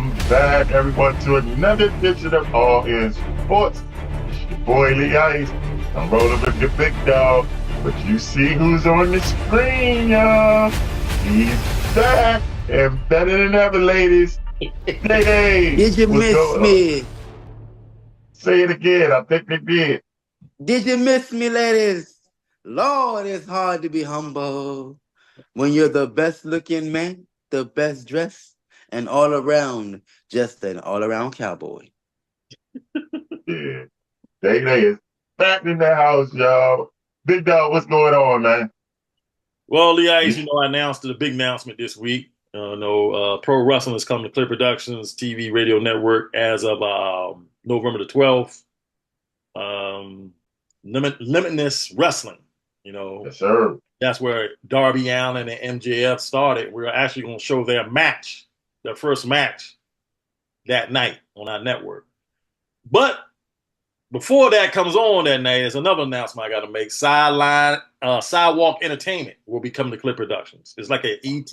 Welcome back, everyone, to another edition of All In Sports. It's your boy IIlI. I'm rolling with the big dog, but you see who's on the screen, y'all. He's back and better than ever, ladies. Hey, Did you what's miss going on? me? Say it again. I think they did. Did you miss me, ladies? Lord, it's hard to be humble when you're the best looking man, the best dressed, and all around, just an all around cowboy. Yeah. Day is back in the house, y'all. Big dog, what's going on, man? Well, Leah, I announced the big announcement this week. Pro Wrestling is coming to Clear Productions TV radio network as of November the 12th. Limitless Wrestling, Yes, sir. that's where Darby Allin and MJF started. We're actually going to show their first match that night on our network. But before that comes on that night, there's another announcement I got to make. Sidewalk Entertainment will be coming to Clip Productions. It's like an ET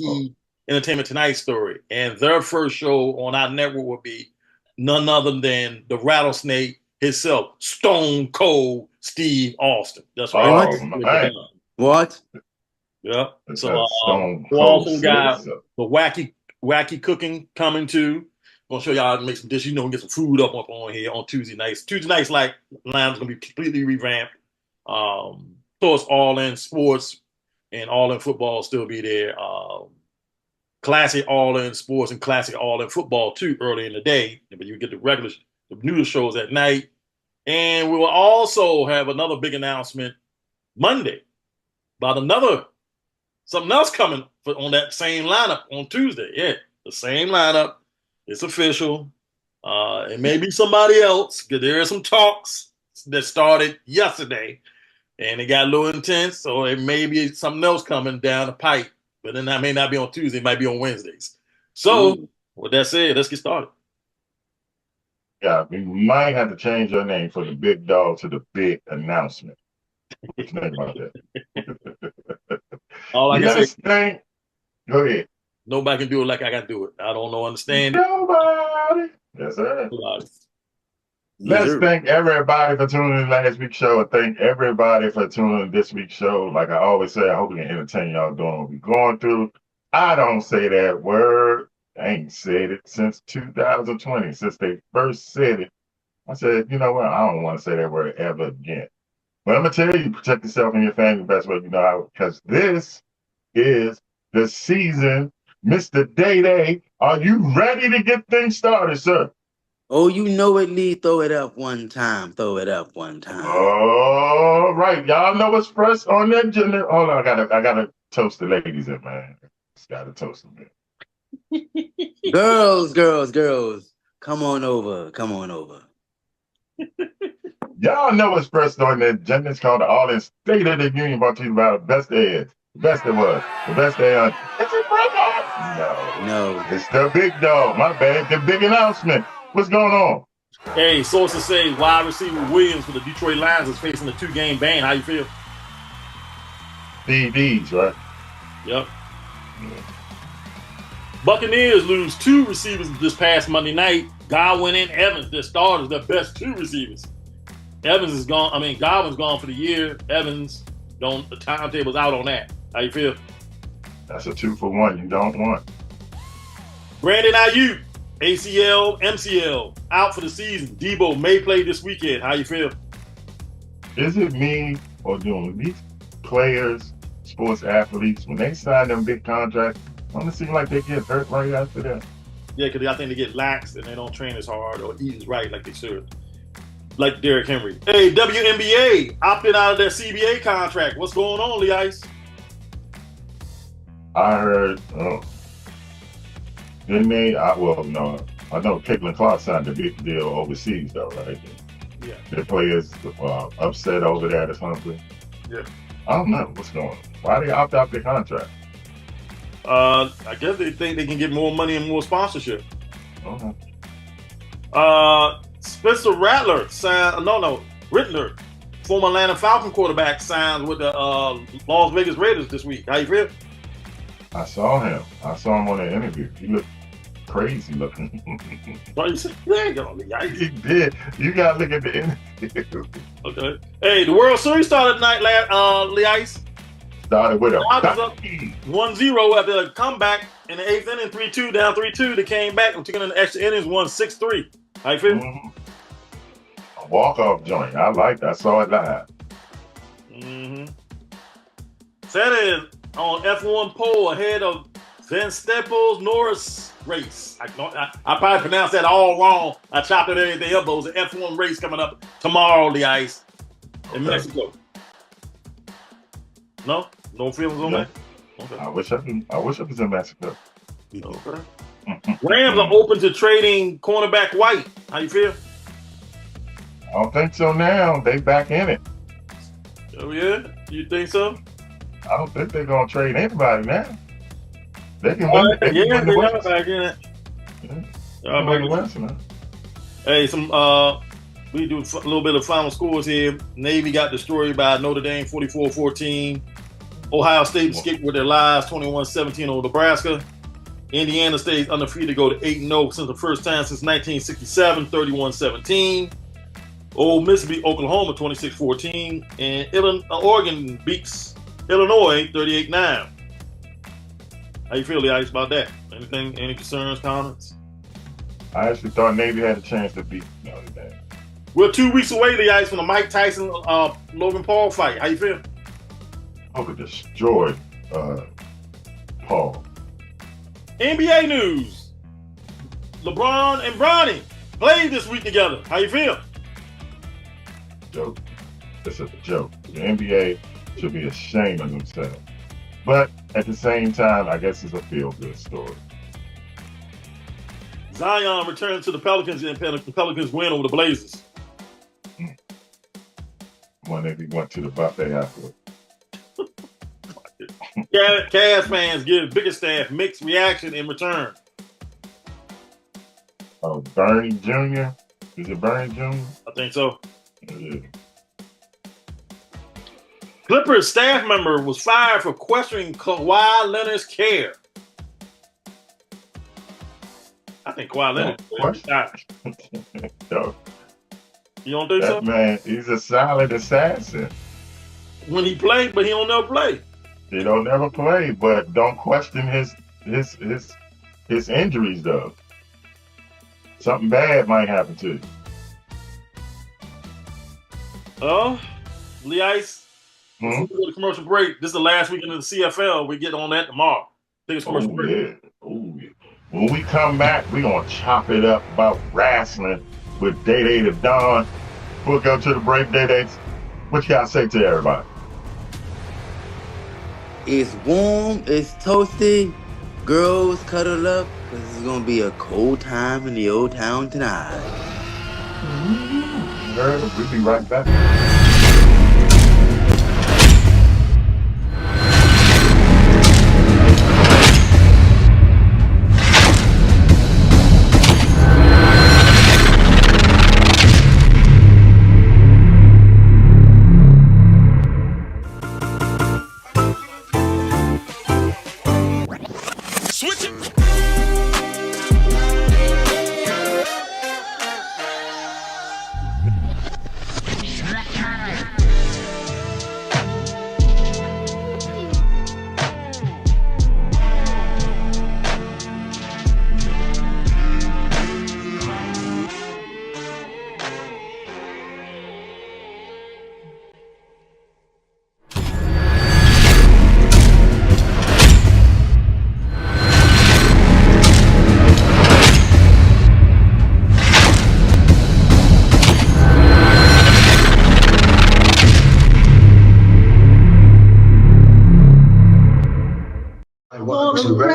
Entertainment Tonight story. And their first show on our network will be none other than the Rattlesnake himself, Stone Cold Steve Austin. That's right. Oh, man. What? Yeah. It's So that Stone we Cold also got Steve. the wacky cooking coming too. Gonna show y'all how to make some dishes, get some food up on here on Tuesday nights. Tuesday nights, like line's gonna be completely revamped. Of course, All In Sports and All In Football still be there. Classic All In Sports and Classic All In Football too early in the day, but you get the news shows at night. And we will also have another big announcement Monday about something else coming on that same lineup on Tuesday. Yeah, the same lineup. It's official. It may be somebody else because there are some talks that started yesterday and it got a little intense. So it may be something else coming down the pipe, but then that may not be on Tuesday. It might be on Wednesdays. So with that said, let's get started. Yeah, we might have to change your name from the big dog to the big announcement. What you think about that? All I can say, go ahead. Nobody can do it like I can do it. I don't know, understand it. Nobody. Yes, sir. Let's thank everybody for tuning in last week's show, and thank everybody for tuning in this week's show. Like I always say, I hope we can entertain y'all doing what we're going through. I don't say that word. I ain't said it since 2020, since they first said it. I said, you know what? I don't want to say that word ever again. But I'm going to tell you, protect yourself and your family the best way you know how, because this is the season. Mr. Day, are you ready to get things started, sir? Oh, you know it, Lee. Throw it up one time. Throw it up one time. All right. Y'all know what's fresh on that agenda. Hold on. I gotta toast the ladies in, man. Just gotta toast them in. Girls. Come on over. Y'all know what's fresh on that agenda. It's called the All In State of the Union, brought to you by the best day. The best it was. The best day on. Is it brother? No. It's the big dog. My bad. The big announcement. What's going on? Hey, sources say wide receiver Williams for the Detroit Lions is facing a 2-game ban. How you feel? DDs, right? Yep. Yeah. Buccaneers lose 2 receivers this past Monday night. Godwin and Evans, their starters, their best 2 receivers. Evans is gone. Godwin's gone for the year. Evans, the timetable's out on that. How you feel? That's a 2-for-1 you don't want. Brandon Ayuk, ACL, MCL, out for the season. Debo may play this weekend. How you feel? Is it me or doing these players, sports athletes, when they sign them big contracts, don't it seem like they get hurt right after that? Yeah, because I think they get lax and they don't train as hard or eat as right like they should. Like Derrick Henry. Hey, WNBA opted out of their CBA contract. What's going on, Lee Ice? I heard, didn't they? No. I know Caitlin Clark signed a big deal overseas, though, right? Yeah. Their players upset over that or something. Yeah. I don't know what's going on. Why they opt out their contract? I guess they think they can get more money and more sponsorship. Okay. Spencer Rattler Rittler, former Atlanta Falcon quarterback, signs with the Las Vegas Raiders this week. How you feel? I saw him on an interview. He looked crazy looking. What you say? There you go, Lee Ice. He did. You gotta look at the end. Okay. Hey, the World Series started tonight, Lee Ice. Started with a Dodgers up 1-0 after a comeback in the 8th inning, 3-2, down 3-2. They came back and took it in the extra innings, won 6-3. How you feel? Mm-hmm. A walk-off joint. I liked it. I saw it live. Mm-hmm. Saturday on F1 pole ahead of Van Staples Norris race. I probably pronounced that all wrong. I chopped it everything up, but it was an F1 race coming up tomorrow, the ice in Mexico. No feelings on that. Okay. I wish it was in Mexico. Okay. Rams are open to trading cornerback White. How you feel? I don't think so now. They back in it. Oh yeah, you think so? I don't think they're gonna trade anybody now. They can win. They are back in it. Yeah. Back in West, man. Hey, we do a little bit of final scores here. Navy got destroyed by Notre Dame 44-14. Ohio State escaped with their lives 21-17 over Nebraska. Indiana stays undefeated, go to 8-0 since the first time since 1967, 31-17. Ole Miss beat Oklahoma 26-14, and Oregon beats Illinois 38-9. How you feel, Ice, about that? Any concerns, comments? I actually thought Navy had a chance to beat Notre Dame. We're 2 weeks away, the Ice, from the Mike Tyson Logan Paul fight. How you feel? Hope it destroyed Paul. NBA news: LeBron and Bronny played this week together. How you feel? Joke. It's a joke. The NBA should be ashamed of themselves. But at the same time, I guess it's a feel-good story. Zion returned to the Pelicans and the Pelicans win over the Blazers. Wonder if he went to the buffet afterward. Cavs fans give Bickerstaff mixed reaction in return. Oh, Bernie Jr.? Is it Bernie Jr.? I think so. Yeah. Clippers staff member was fired for questioning Kawhi Leonard's care. I think Kawhi Leonard No. You don't think so? Man, he's a solid assassin. When he played, but he don't never play. He don't never play, but don't question his injuries though. Something bad might happen to you. Oh, Lee Ice. Hmm? Before we go to commercial break, this is the last weekend of the CFL. We get on that tomorrow. Biggest commercial break. Yeah. Ooh, yeah. When we come back, we're going to chop it up about wrestling with Day to Dawn. We'll go to the break, Day. What you got to say to everybody? It's warm, it's toasty. Girls cuddle up, because it's going to be a cold time in the old town tonight. We'll be right back.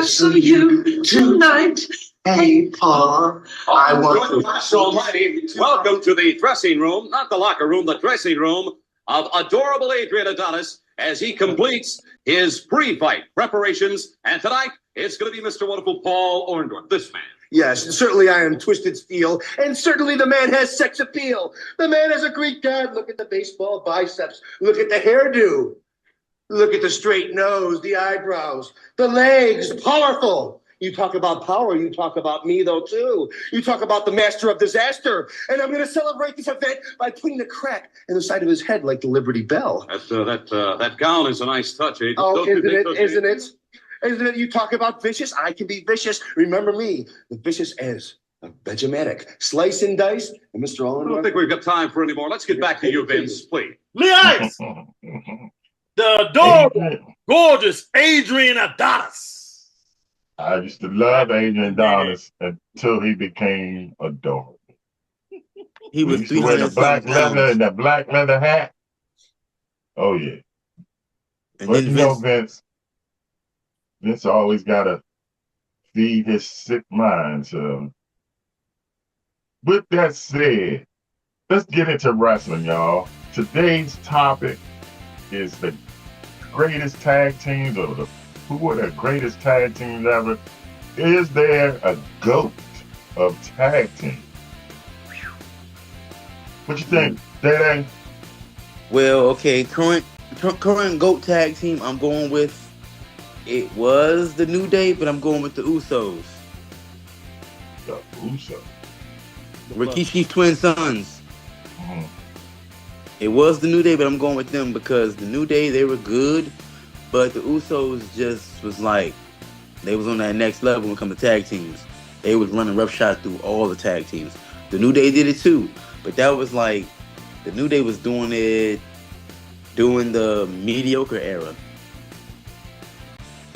wrestle you tonight. Hey, Pa, I want to. Almighty. Welcome to the dressing room, not the locker room, the dressing room of adorable Adrian Adonis as he completes his pre-fight preparations. And tonight, it's going to be Mr. Wonderful Paul Orndorff, this man. Yes, certainly I am twisted steel, and certainly the man has sex appeal. The man has a Greek god. Look at the baseball biceps. Look at the hairdo. Look at the straight nose, the eyebrows, the legs, powerful. You talk about power, you talk about me, though, too. You talk about the master of disaster. And I'm going to celebrate this event by putting a crack in the side of his head like the Liberty Bell. That gown is a nice touch, Agent. Oh, isn't it? Isn't it? You talk about vicious, I can be vicious. Remember me, the vicious as a Vegematic. Slice and dice, and Mr. All I don't think we've got time for any more. Let's get back to you, Vince, please. Lee Ice, the adorable, gorgeous Adrian Adonis. I used to love Adrian Adonis until he became adorable. He was used to wear the black leather and that black leather hat. Oh yeah. And but then Vince always gotta feed his sick mind. So with that said, let's get into wrestling, y'all. Today's topic is the greatest tag teams or who are the greatest tag teams ever. Is there a GOAT of tag team? What you think, Day? Well, okay, current GOAT tag team I'm going with, it was the New Day, but I'm going with the Usos. The Usos. Rikishi's twin sons. Mm-hmm. It was the New Day, but I'm going with them because the New Day, they were good, but the Usos just was like, they was on that next level when it comes to tag teams. They was running roughshod through all the tag teams. The New Day did it too, but that was like, the New Day was doing it during the mediocre era.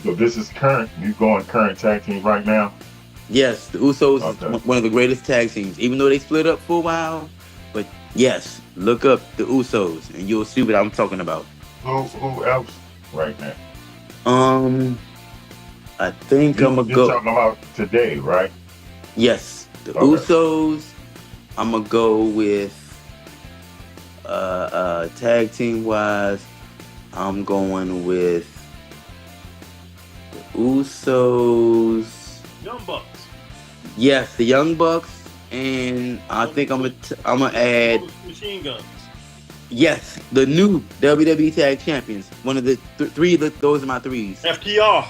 So this is current. You going current tag team right now? Yes, the Usos is one of the greatest tag teams, even though they split up for a while. But yes, look up the Usos and you'll see what I'm talking about. Who else right now? I think I'm gonna go. You're talking about today, right? Yes, the Usos. I'm gonna go with tag team wise. I'm going with the Usos. Young Bucks. Yes, the Young Bucks, and I think I'm gonna add Machine Guns. Yes, the new WWE Tag Champions. One of the three. Those are my threes. FTR.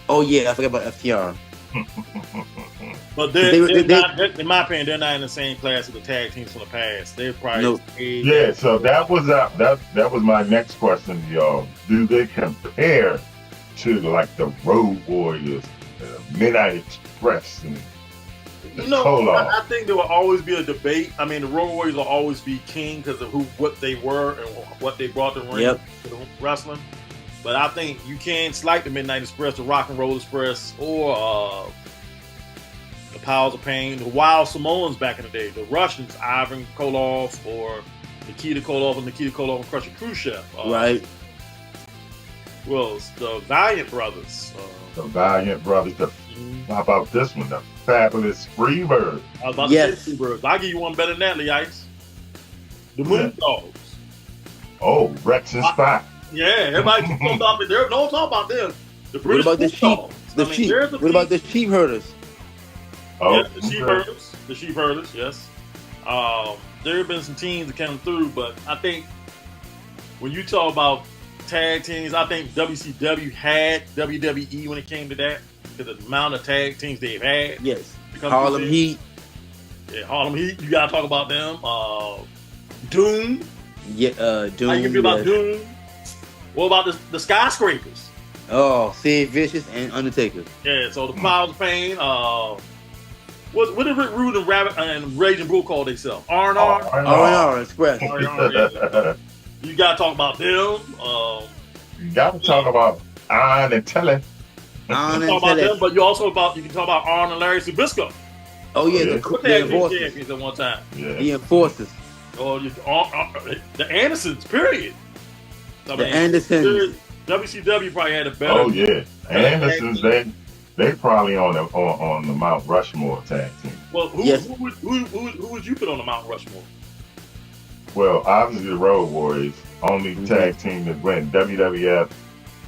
Oh yeah, I forgot about FTR. But they're not, in my opinion, they're not in the same class as the tag teams from the past. They're probably Yeah. So that was that was my next question, y'all. Do they compare to like the Road Warriors, Midnight Express, and I think there will always be a debate. I mean, the Road Warriors will always be king because of what they were and what they brought to the ring to the wrestling. But I think you can slight the Midnight Express, the Rock and Roll Express, or the Powers of Pain, the Wild Samoans back in the day, the Russians, Ivan Koloff or Nikita Koloff and Crusher Khrushchev. Right. Well, the Valiant Brothers. The Valiant Brothers. How about this one? The Fabulous Freebirds. I was about to say Freebirds. I'll give you one better than that, Lee Ice. The Moondogs. Oh, Rex and Spot. Yeah, everybody talking about them. Don't talk about them. The British what about the sheep? What about the sheep herders? Oh, yes, the sheep herders. The sheep herders, yes. There have been some teams that came through, but I think when you talk about tag teams, I think WCW had WWE when it came to that because of the amount of tag teams they've had. Yes. Harlem Heat. Yeah, Harlem Heat. You gotta talk about them. Doom. Yeah, Doom. How you feel about Doom? What about the Skyscrapers? Oh, Sid Vicious and Undertaker. Yeah, so the Powers of Pain. What did Rick Rude and Rabbit and Raging Bull call themselves? R&R? R&R Express. Yeah. You gotta talk about them. You gotta talk about Iron and Telly. Talk about them, but you also you can talk about Arn and Larry Zbyszko. Oh yeah, the Enforcers champions at one time. Yeah. The Enforcers. Or the Andersons. Period. Andersons. WCW probably had a better. Oh yeah, Andersons. They probably on the Mount Rushmore tag team. Well, who would you put on the Mount Rushmore? Well, obviously the Road Warriors, only tag team that went WWF,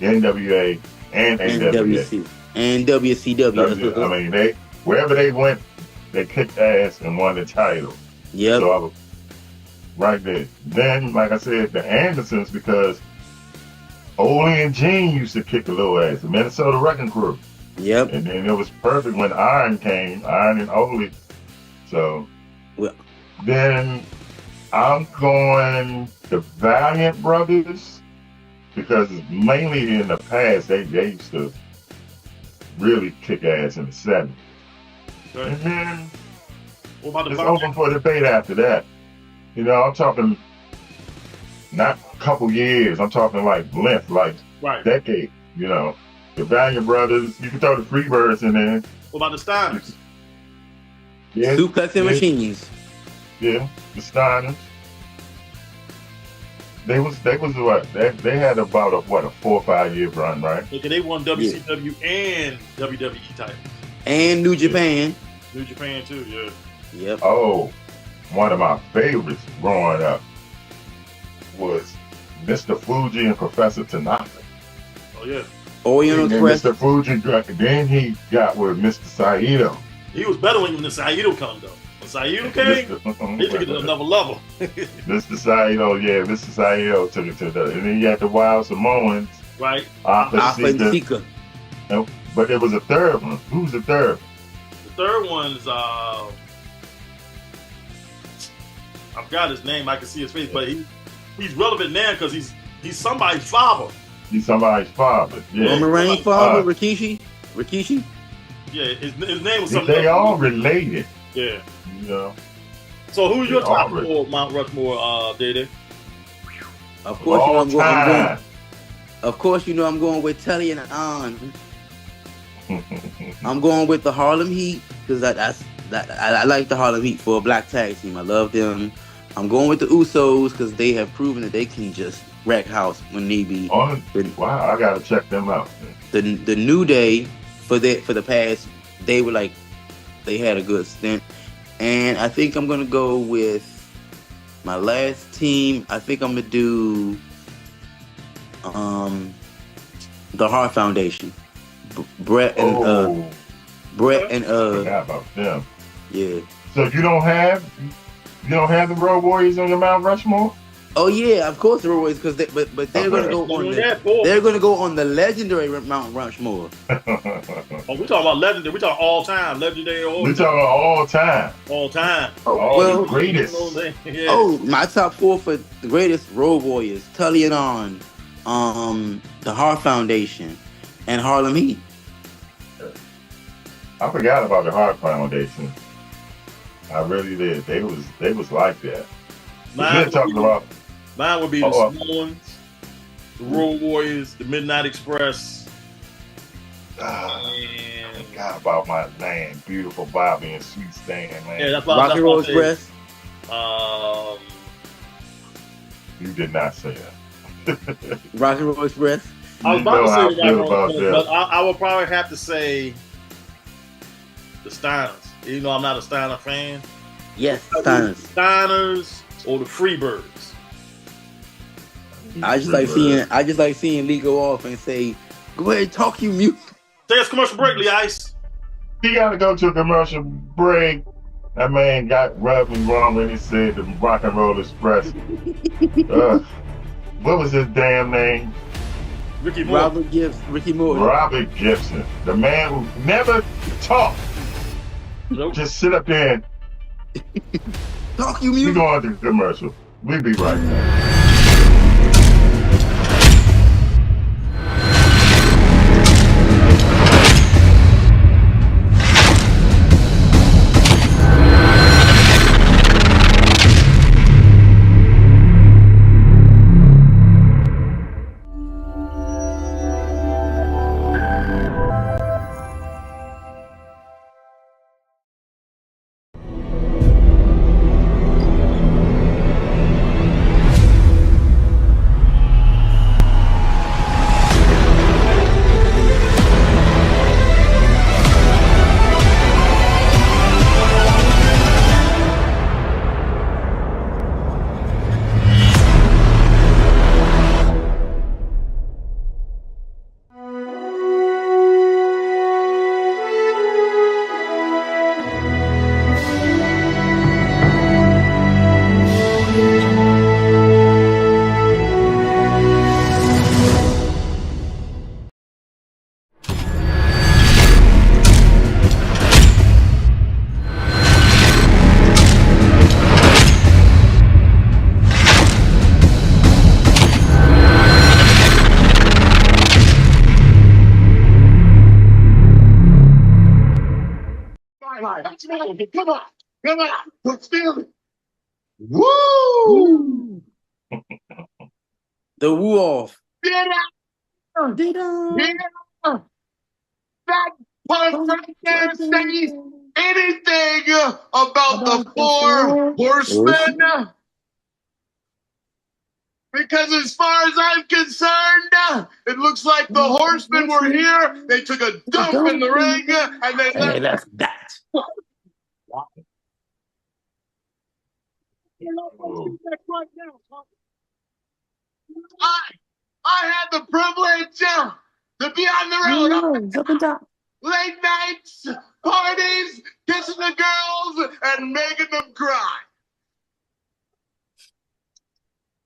NWA, and AWA. And WCW. I mean, wherever they went, they kicked ass and won the title. Yeah. So I was right there. Then, like I said, the Andersons, because Ole and Gene used to kick a little ass. The Minnesota Wrecking Crew. Yep. And then it was perfect when Iron came, Iron and IIlI. So Well, then I'm going the Valiant Brothers because mainly in the past they used to really kick ass in the 70s. Right. And then What about the it's open for debate after that. You know, I'm talking not a couple years, I'm talking like length, like right? decade, you know. The Valiant Brothers, you can throw the Freebirds in there. What about the Steiners? Yeah. suplexing machines. Yeah, the Steiners. They was what? They had about a 4 or 5 year run, right? Okay, they won WCW and WWE titles. And New Japan. New Japan too, yeah. Yep. Oh, one of my favorites growing up was Mr. Fuji and Professor Tanaka. Oh yeah. Orient Express. Mr. Fuji, then he got with Mr. Saito. He was better when the Saito come though. When Saito came, he took it to another level. Mr. Saito, yeah, Mr. Saito took it to the, and then you had the Wild Samoans. Right. Alpha and Sika. But there was a third one. Who was the third? The third one's I forgot his name. I can see his face, but he's relevant now because he's somebody's father. He's somebody's father. Yeah. Roman Reigns' father, Rikishi. Yeah, his name was something. They all related. Yeah. You know. So who's your top four Mount Rushmore, Dede? Of course, Of course, you know I'm going with Telly and An. I'm going with the Harlem Heat because I like the Harlem Heat for a black tag team. I love them. I'm going with the Usos because they have proven that they can just wreck house when need be. Wow, I gotta check them out. The New Day for the past, they were like, they had a good stint, and I think I'm gonna go with my last team. I think I'm gonna do the Hart Foundation. Brett and I forgot about them. Yeah. So you don't have the Road Warriors on your Mount Rushmore? Oh yeah, of course the Road Warriors, because they're gonna go on the legendary Mount Rushmore. Oh, we talking about legendary. We talking all time, legendary. We talking about all time. All time. The greatest. Yeah. Oh, my top four for the greatest Road Warriors: Tully and On, the Hart Foundation, and Harlem Heat. I forgot about the Hart Foundation. I really did. They was like that. Mine would be the Samoans, the Road Warriors, the Midnight Express. I forgot about my man, beautiful Bobby and Sweet Stan, man. Yeah, that's Rocky Road Express. You did not say that. Rocky Road Express. I was about to say Rocky Road Express, but I would probably have to say the Steiners. Even though I'm not a Steiner fan. Yes, Steiners. Steiners or the Freebirds. I just like seeing Lee go off and say, "Go ahead, talk you mute." Say it's commercial break, Lee Ice. He got to go to a commercial break. That man got rubbed and wrong when he said the Rock and Roll Express. What was his damn name? Ricky Moore. Ricky Moore. Robert Gibson, the man who never talked. Nope. Just sit up there and talk you mute. We going to the commercial. We'll be right back. Come on. Come on. Let's feel it. Woo! The woo off. Get out! Get out! That punk right there says anything about the four horsemen. Because as far as I'm concerned, it looks like the horsemen were here. They took a dump in the ring and they left that. I had the privilege to be on the road. Late nights, parties, kissing the girls, and making them cry.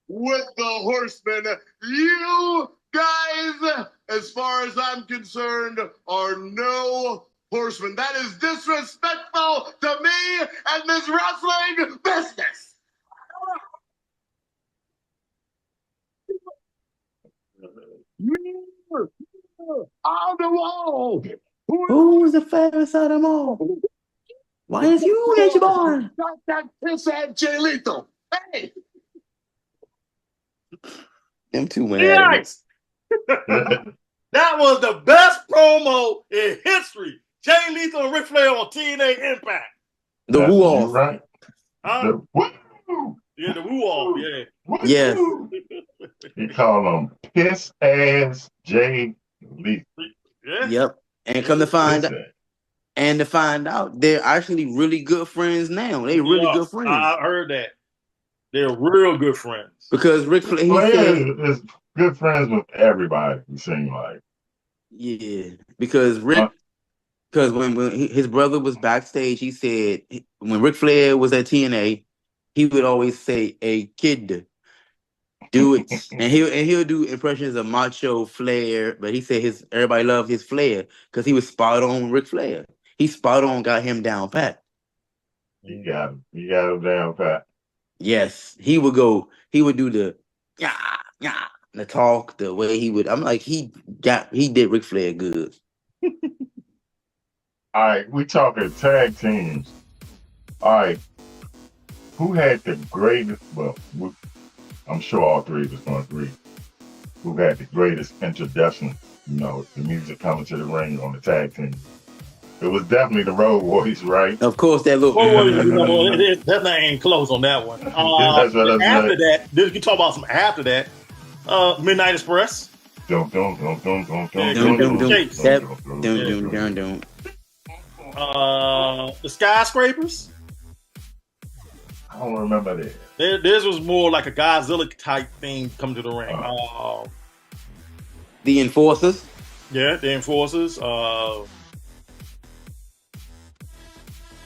With the horsemen, you guys, as far as I'm concerned, are no horsemen. That is disrespectful to me and this wrestling business. On the wall. Who's the fairest of them all? Why is you, Nature Boy? Got that piss at Jaylito. Hey! Them two went Yes! That was the best promo in history. Jay Lethal and Ric Flair on TNA Impact. The woo off. Right. Huh? The woo. Yeah, the woo off, yeah. Woo. Yes. He called him piss ass Jay Lee. Yeah. Yep. And come to find out, they're actually really good friends now. They really good friends. I heard that. They're real good friends. Because Ric Flair, he Flair said, is good friends with everybody, it seems like. yeah, because when his brother was backstage, he said when Ric Flair was at TNA, he would always say, "Hey kid, do it," and he'll do impressions of Macho Flair, but he said everybody loved his Flair because he was spot on Ric Flair. He spot on got him down pat. He got him down pat. Yes, he would do the the talk, the way he would. I'm like, he did Ric Flair good. All right, we talking tag teams. All right, who had the greatest? Well, I'm sure all three of us going to agree. Who had the greatest introduction? You know, the music coming to the ring on the tag team. It was definitely the Road Warriors, right? Of course, that little. That thing ain't close on that one. That's what I'm after saying. that, you can talk about some after that. Midnight Express. Don't. The Skyscrapers. I don't remember that. Theirs was more like a Godzilla type thing come to the ring. The Enforcers. Yeah, the Enforcers.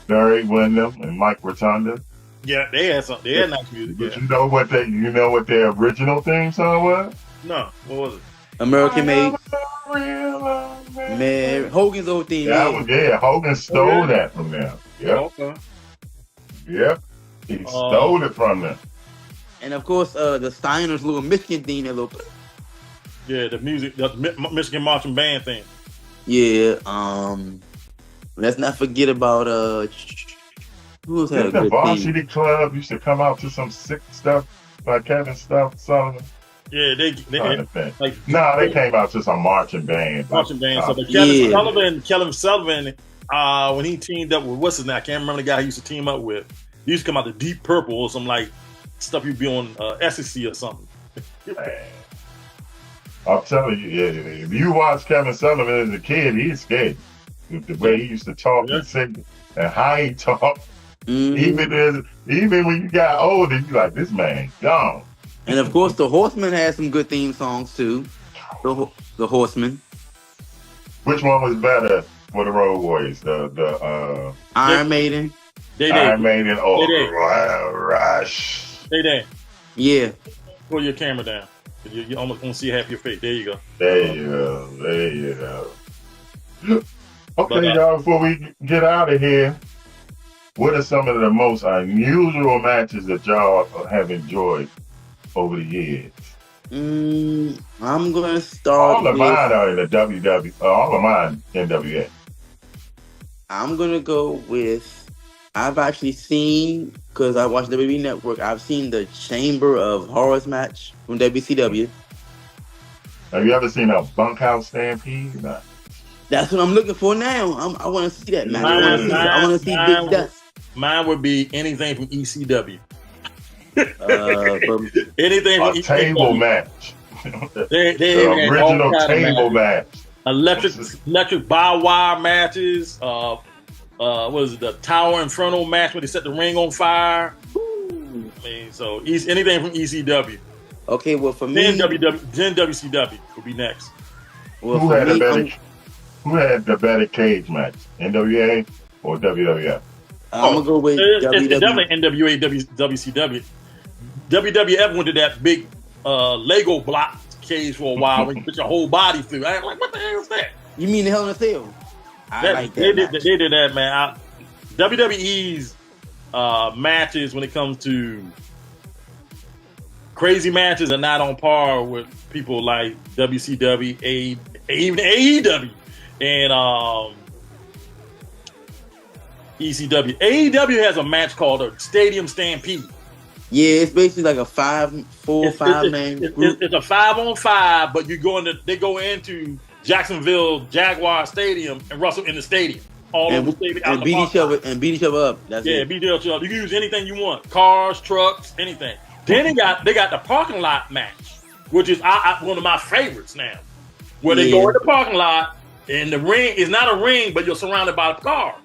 Barry Windham and Mike Rotunda. Yeah, they had some. They had nice music. But Yeah. you know what their original theme song was? No, what was it? American Made. Man, Hogan's old theme. Hogan stole that from them. Yep. Okay. Yep. He stole it from them. And of course, the Steiners' little Michigan theme, that little. Yeah, the music, the Michigan marching band thing. Yeah. Let's not forget about who else had a The good Varsity theme? Club used to come out to some sick stuff by Kevin Sullivan. Yeah, they like they came out to some marching band. marching band. So but Kevin Sullivan, when he teamed up with what's his name? I can't remember the guy he used to team up with. He used to come out to Deep Purple or some like stuff you'd be on SEC or something. I'm telling you, if you watch Kevin Sullivan as a kid, he's scared. The way he used to talk and sing and how he talked. Even when you got older, you like, this man gone. And of course, the Horsemen had some good theme songs too. The Horsemen. Which one was better for the Road Warriors? The Iron Maiden. Iron Maiden or Rush? Yeah. Pull your camera down. You almost won't see half your face. There you go. There you go. Okay, y'all, before we get out of here, what are some of the most unusual matches that y'all have enjoyed over the years? I'm going to start all of mine are in the WW. All of mine NWA. I'm going to go with I've actually seen, because I watch WWE Network, I've seen the Chamber of Horrors match from WCW. Have you ever seen a bunkhouse stampede? Nah. That's what I'm looking for now. I want to see that match. I want to see Big Dust. Mine would be anything from ECW. From Anything from A table ECW. match. They The original table match. Electric bar wire matches. What is it? The Tower Inferno match where they set the ring on fire. I mean, so anything from ECW. Okay, well for me, Then WCW would be next. well Who for had, me, who had the better cage match? NWA or WWF? I'm gonna go with It's WWE. definitely NWA, WCW. WWF went to that big Lego block cage for a while where you put your whole body through. I was like, what the hell is that? You mean the Hell in a Cell? I like that. They did that, man. WWE's matches when it comes to crazy matches are not on par with people like WCW, even AEW, and ECW. AEW has a match called a Stadium Stampede. Yeah, it's basically like a 5 man group. It's a 5-on-5, but they go into Jacksonville Jaguar Stadium and wrestle in the stadium. And beat each other up. That's it. Beat each other up. You can use anything you want. Cars, trucks, anything. Then they got the parking lot match, which is one of my favorites now. Where they go in the parking lot and the ring is not a ring, but you're surrounded by cars.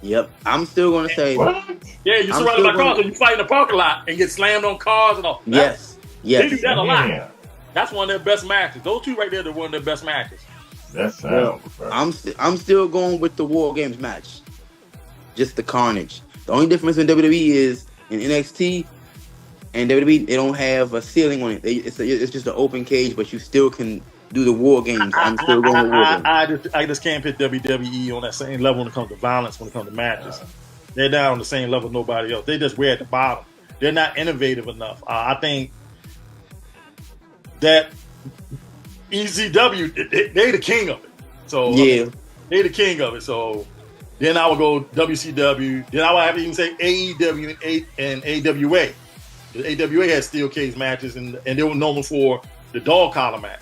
Yep. I'm still gonna say What? Yeah, you're surrounded by cars, so you fight in the parking lot and get slammed on cars and all. Yes. They do that a lot. Yeah. That's one of their best matches. Those two right there are one of their best matches. That sounds. I'm still going with the War Games match. Just the carnage. The only difference in WWE is in NXT and WWE they don't have a ceiling on it. It's just an open cage, but you still can do the War Games. I'm still going with War Games. I just can't put WWE on that same level when it comes to violence, when it comes to matches. They're not on the same level as nobody else. They just way at the bottom. They're not innovative enough. I think that ECW, they the king of it. So yeah, they the king of it. So then I would go WCW. Then I would have to even say AEW and AWA. The AWA has steel cage matches, and they were known for the dog collar match.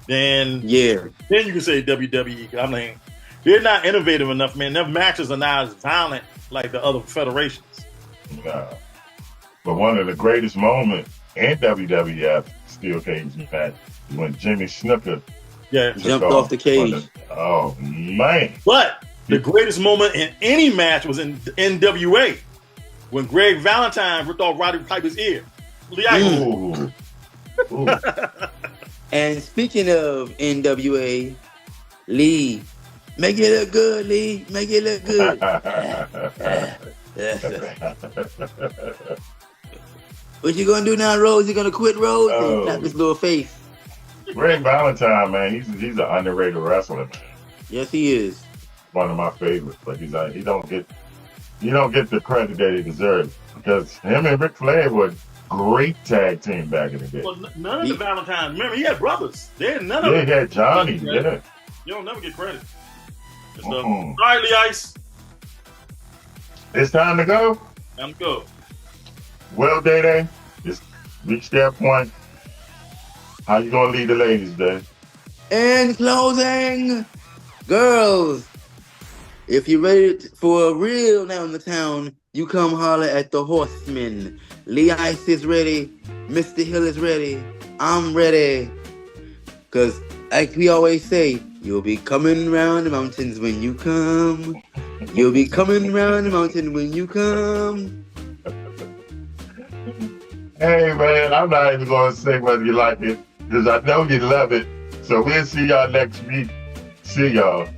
Then you can say WWE. I mean, they're not innovative enough, man. Their matches are not as violent like the other federations. Nah. But one of the greatest moments in WWF steel cage match is when Jimmy Snuka jumped off the cage. Oh man! But the greatest moment in any match was in NWA when Greg Valentine ripped off Roddy Piper's ear. Ooh. Ooh. And speaking of NWA, Lee, make it look good, Lee. Make it look good. What you gonna do now, Rose? You gonna quit, Rose? Oh. Tap this little face. Greg Valentine, man, he's an underrated wrestler, man. Yes, he is. One of my favorites, but he don't get the credit that he deserves because him and Ric Flair were great tag team back in the day. Well, none of the Valentines. Remember, he had brothers. He had Johnny. Yeah. You don't never get credit. All right, Lee Ice. It's time to go. Time to go. Well, Day, it's reached that point. How you gonna lead the ladies, Day? In closing, girls, if you're ready for a real now in the town, you come holler at the Horsemen. Lee Ice is ready. Mr. Hill is ready. I'm ready. Because like we always say, you'll be coming round the mountains when you come. You'll be coming round the mountain when you come. Hey, man, I'm not even going to say whether you like it because I know you love it. So we'll see y'all next week. See y'all.